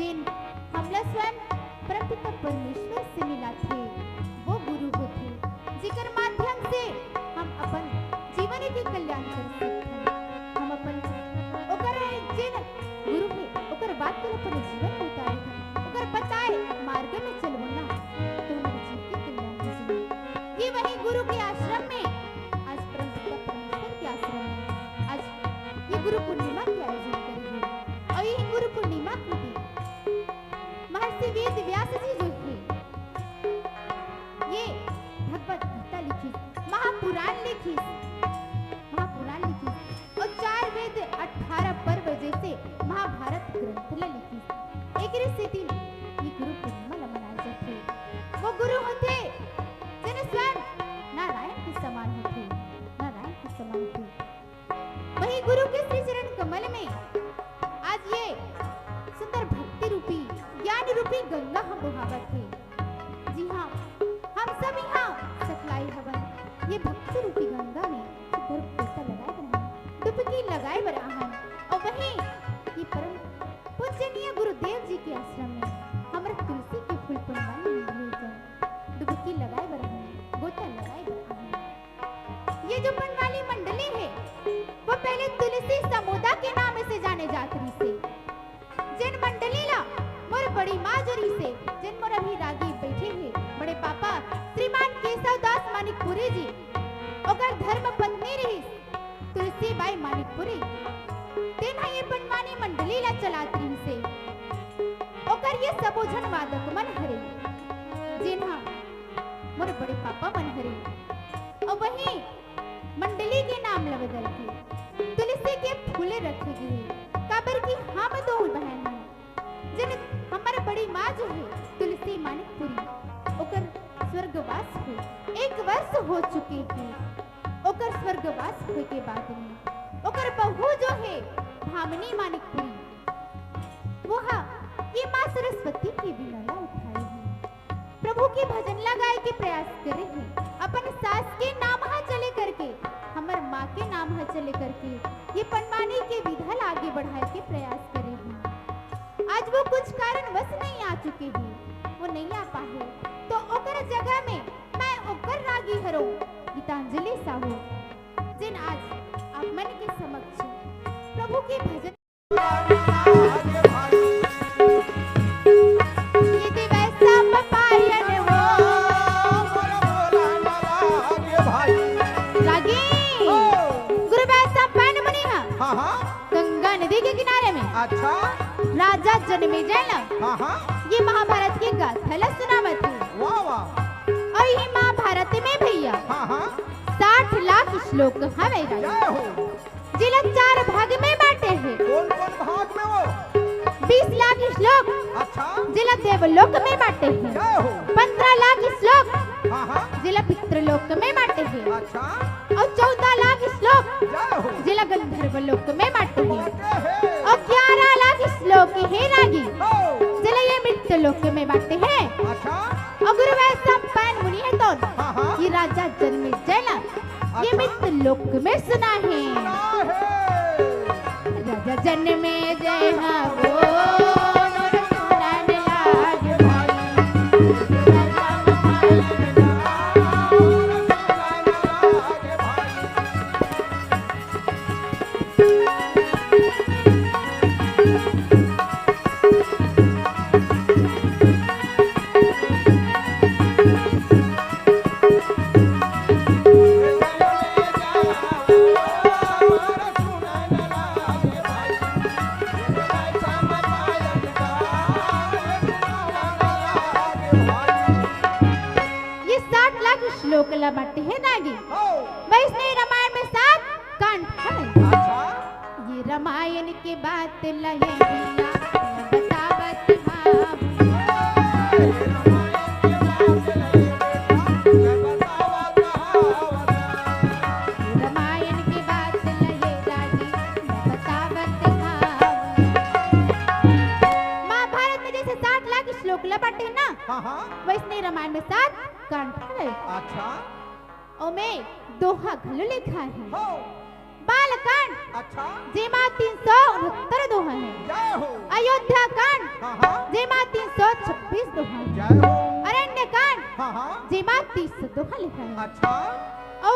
जिन हमला स्वयं परमपिता परमेश्वर से मिला थे वो गुरु होते जिकर माध्यम से हम अपन जीवन के कल्याण कर सकते हम अपन ओकर जिन गुरु है ओकर बात कर अपन जीवन में उतारे ओकर बताए मार्ग में चलना तो हमारे जीवन के कल्याण हो जाए। ये वही गुरु के आश्रम में आज परमपिता परमेश्वर के आश्रम में आज ये गुरु पूर्णिमा के आयोजन करेंगे और यही गुरु पूर्णिमा के दिन महर्षि वेद व्यास जी जो थे ये भगवत गीता लिखी महापुराण लिखी और 4 वेद 18 पर्व जैसे महाभारत ग्रंथ लिखी एक स्थिति ये गुरु पूर्णिमा मनाए जाते वो गुरु होते जिन्हें स्वयं नारायण के समान होते वही गुरु के श्री चरण कमल में आज ये सुंदर भक्ति रूपी ज्ञान रूपी गंगा हम बहावत है। जी हाँ हम सब यहाँ सकलाई हवन ये भक्ति रूपी गंगा में डुबकी लगाए बराहन और वहीं ये परम पूजनीय गुरुदेव जी के आश्रम में हमारे तुलसी के फूल पर डुबकी लगाए बराहन गोता लगाए बराहन। ये जो बनवाली मंडली है वो पहले तुलसी समुदाय के नाम से जाने जाती से जिन मंडली ला मोर बड़ी माँ जोरी से जिन मोर अभी रागी बैठे हैं बड़े पापा श्रीमान केशव दास मानिकपुरी जी ओकर धर्म पत्नी रही तुलसी बाई मानिकपुरी तेना ये बनवानी मंडली ला चलाती से ओकर ये सबोझन वादक मन हरे जिन्हा मोर बड़े पापा मन हरे और वही मंडली के नाम ला बदल के तुलसी के फूले रखे गए काबर की हम दो बहन हैं जिन हमारे बड़ी माँ जो है तुलसी मानिकपुरी ओकर स्वर्गवास हुए 1 वर्ष हो चुके हैं ओकर स्वर्गवास होए के बाद में ओकर बहू जो है भामनी मानिकपुरी वो ये माँ सरस्वती की बिना उठाई है प्रभु के भजन लगाए के प्रयास करे हैं अपन सास के नाम चले करके हमार माँ के नाम चले करके ये पनवानी के विधल आगे बढ़ाए के प्रयास करे हैं। आज वो कुछ कारणवश नहीं आ चुके हैं वो नहीं आ पाए तो ओकर जगह में मैं ओकर रागी हरो गीतांजलि साहू जिन आज आप मन के समक्ष प्रभु के भजन यदि वैसा पायन वो रागी गुरु वैसा पैन बनी है गंगा नदी के किनारे में अच्छा राजा जन्मेजय ये महाभारत की गाथा सुनावत है वाह वाह और ये महाभारत में भैया 60 लाख श्लोक हवे जिला 4 भाग में बांटे हैं कौन भाग में वो 20 लाख श्लोक अच्छा जिला देवलोक में बांटे हैं 15 लाख श्लोक जिला पितृलोक में बांटे हैं अच्छा और 14 लाख श्लोक जिला गंधर्व लोक में बांटे हैं और 11 लाख श्लोक है रागी जिला ये मृत्युलोक में बांटे हैं अच्छा और गुरु वैसा पैन मुनि है तो ये राजा जन्मेजय ये मृत्युलोक में सुना है राजा जन्मेजय वो श्लोकला बाटे है नागी वैष्णव रामायण में 7 कांड है ये रामायण के बात लहे बतावत रामायण के बात लहे रागी बतावत महाभारत में जैसे 60 लाख श्लोकला बाटे है ना वैष्णव रामायण में 7 कांड है अच्छा ओमे दोहा घलो लिखा है बालकांड अच्छा जेमा 369 दोहा है जय हो अयोध्या कांड जय हो। अरण्य कांड हाँ हाँ। जेमा 30 दोहा लिखा है। अच्छा। ओ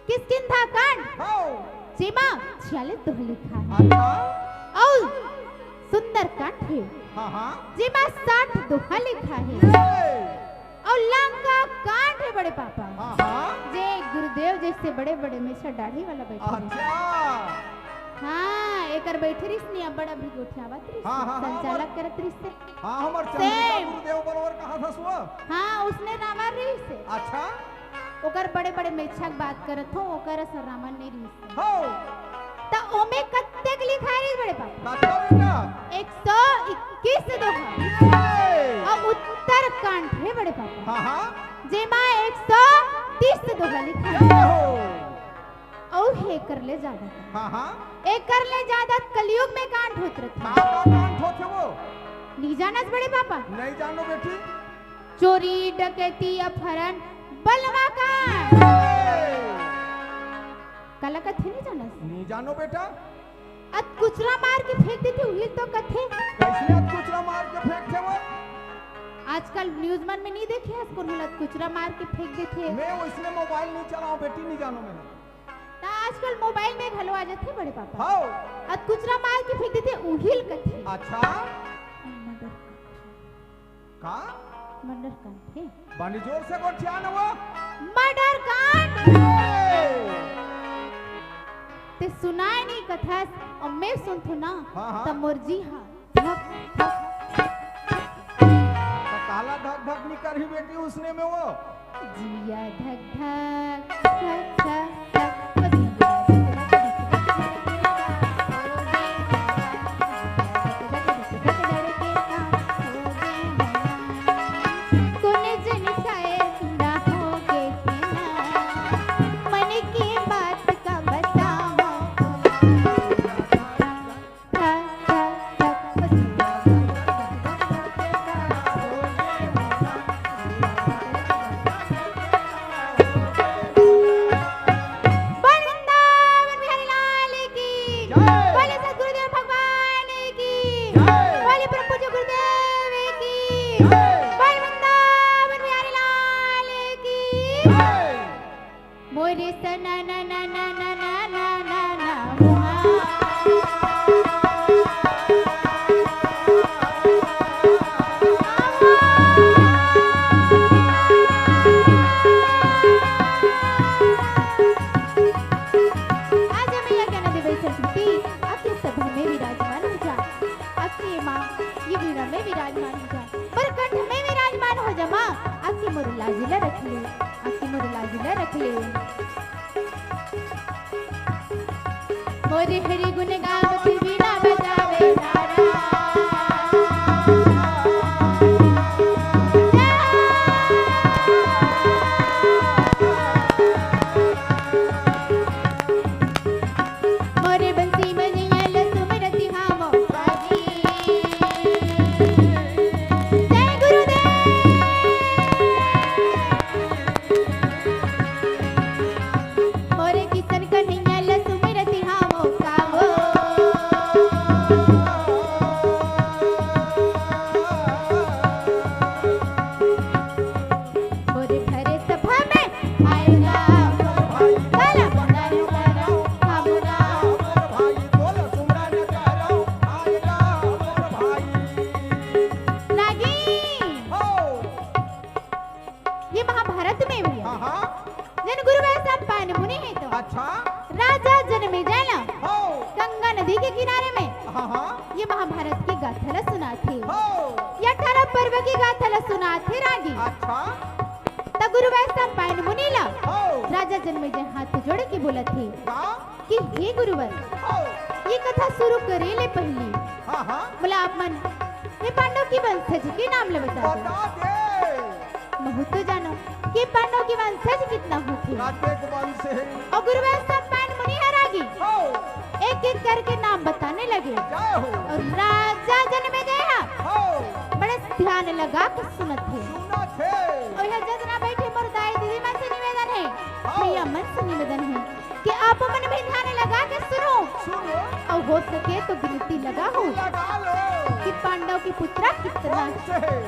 किष्किंधा कांड हो। जेमा 46 दोहा लिखा है। अच्छा। ओ सुंदर कांड है हाँ हाँ। जेमा 60 दोहा लिखा है। ये। और लंका कांड है बड़े पापा। हाँ हाँ। जे गुरुदेव जैसे बड़े बड़े मेसा दाढ़ी वाला बैठे हैं। अच्छा। हाँ एकर बैठे रिस नहीं अब बड़ा भी उठावत रिस हाँ, हाँ, हाँ, संचालक करत रिस से। हाँ हमर चंद्रिका गुरुदेव बरोबर कहा था सुआ। हाँ उसने नामा रिस से अच्छा। ओकर बड़े बड़े मेछक बात करत हो ओकर सर रामन ने रिस हो। त ओमे कत्ते लिखा है बड़े पापा। काका बेटा। 121 दोहा ये। और उत्तर कांड है बड़े पापा। हाँ हाँ। जेमा 130 दोहा लिखा है। जय हो। और हे कर ले ज्यादा हाँ हाँ। एक कर ले ज्यादा कलयुग में कांड होत रहता का कांड होते वो? नहीं जानस बड़े पापा। नहीं जानो बेटी। चोरी डकैती अपहरण बलवा कांड कला कथे नहीं जानस। नहीं जानो बेटा। अत कुचला मार के फेंक देती हुई तो कथे कैसे हाथ कुचला मार के फेंकते वो? आजकल न्यूज मन में नहीं देखे है इसको लत कुचला मार के फेंक देते मैं उसने मोबाइल नहीं चलाऊं बेटी नहीं जानो मैंने। ता आजकल मोबाइल में घलो आ जाते बड़े पापा। हाँ। अत कुचला मार के फेंक देते उहिल कथे। अच्छा। का? मर्डर कांड है। बानी जोर से गोठिया न वो? मर्डर कांड ते सुनाए नहीं कथा और मैं सुनथु ना हाँ, हाँ। तब मुर्जी हाँ धक धक तो काला धक धक नहीं करी बेटी उसने में वो? जिया धक धक धक धक धक ओ जिया कोने जन खाए ना होगे ना मन की बात का बताओ धक धक धक ओ वृंदावन बिहारी लाल की जय। बोले सद्गुरुदेव भगवान की जय। बोले परम पूज्य गुरुदेव की जय। बोले वृंदावन बिहारी लाल की जय। मोरे सना ना ना ना ना ना ना ना ना हुआ आज मैया क्या नदी वही सरस्वती आपके सभा में विराजमान हो जा आपकी माँ ये वीणा में विराजमान हो जा बरकंठ में विराजमान हो जा माँ आपकी मुरला जिला रख ले आपकी मुरला जिला रख ले मोरे हरि गुण गावत वीणा बजावे नारा मोरे बंसी बजैया लसुमरती हामो बाजी जय गुरुदेव मोरे किसन कन्हैया लसुमरती हामो कावो मोरे भरे सभा में आएगा काला बनायो करो हमरा मोर भाई बोल सुमरन करो आएगा मोर भाई। लागी हो। ये महाभारत में भी है हाँ हाँ। जन गुरु वैसा पान मुनि है तो अच्छा। राजा जन्मे जाना हो। गंगा नदी के किनारे में हाँ हाँ। ये महाभारत की गाथा ला सुना थे हो। ये 18 पर्व की गाथा ला सुना थे रागी अच्छा। त गुरु वैसा पान मुनि ला हो। राजा जन्मे जय हाथ जोड़ के बोला थे का? कि हे गुरुवर हो। ये कथा शुरू करे ले पहले हाँ हाँ। बोला आप मन हे पांडव की वंशज के नाम ले बता दो बता दे। महु तो जानो कि पांडव की वंशज कितना होती है काटे के वंश है। और गुरु वैसा पान मुनि हरागी हो। एक एक करके नाम बताने लगे जय हो। और राजा जन्मे गया हो। बड़े ध्यान लगा के सुनत थे सुना थे। और यह जजना बैठे मुर्दाई दीदी मन से निवेदन है हाँ। भैया मन से निवेदन है कि आप मन भी ध्यान लगा के सुनो सुनो। और हो सके तो गिनती लगा हो लगा लो। कि पांडव की पुत्रा कितना वंश है।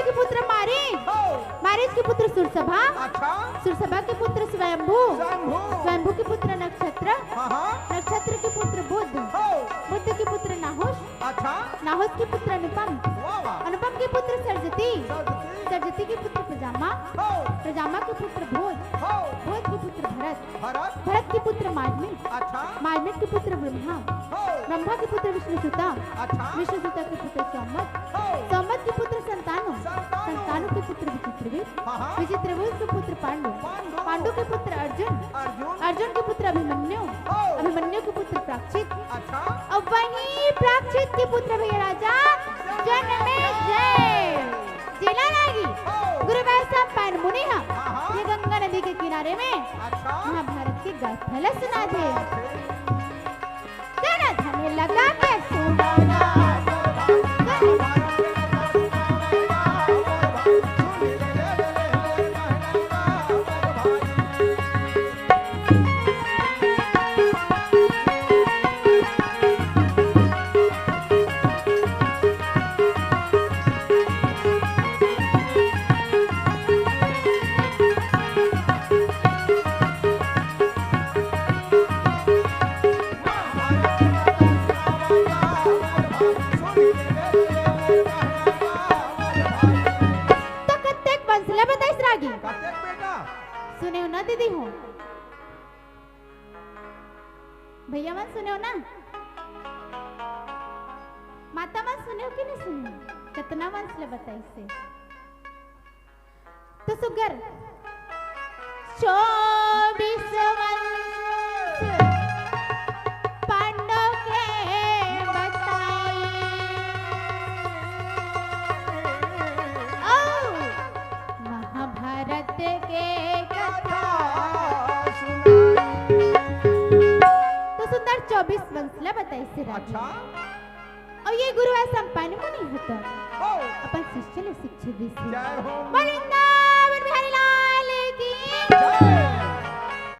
के पुत्र मारीच, हो मारीच के पुत्र सुरसभा, अच्छा सुरसभा के पुत्र स्वयंभू, शंभू स्वयंभू के पुत्र नक्षत्र, हाँ नक्षत्र के पुत्र बुध, हो बुध के पुत्र नाहुष, अच्छा नाहुष के पुत्र अनुपम, वाह वाह अनुपम के पुत्र सर्जती, सजती सर्जती के पुत्र प्रजामा, हो प्रजामा के पुत्र भोज, हो भोज के पुत्र भरत, भरत भरत के पुत्र मार्मिक, अच्छा मार्मिक के पुत्र ब्रह्मा, हो ब्रह्मा के पुत्र विष्णुसुता, अच्छा विष्णुसुता के पुत्र सौमत, हो सौमत के पुत्र संतानु, संतानु। संतानु के पुत्र विचित्रवीर, हाँ हाँ विचित्रवीर के पुत्र पांडु, पांडु। पांडु के पुत्र अर्जुन, अर्जुन अर्जुन के पुत्र अभिमन्यु, हो अभिमन्यु के पुत्र प्राक्षित, अच्छा और वही प्राक्षित के पुत्र भैया राजा जन्मेजय। जिला लागी हो गुरु वैसा पैन मुनि हम हाँ हाँ ये गंगा नदी के किनारे में अच्छा महाभारत की गाथा सुना दे। गाना धने लगा के सुनाना, तो कत्तेक बंसले बताइस रागी सुने हो ना दीदी हो भैया मन सुने हो ना, माता मन सुने हो कि नहीं सुने हो? कितना बंसले बताइस से तो सुगर 24 वंश पांडव के बताई, ओ महाभारत के कथा तो सुंदर 24 वंशला बताई से राजा। अच्छा और ये गुरु ऐसा संपन्न को नहीं होता हो अपन शिष्य ले शिक्षा दी से जय हो वृंदावन बिहारी लाल की जय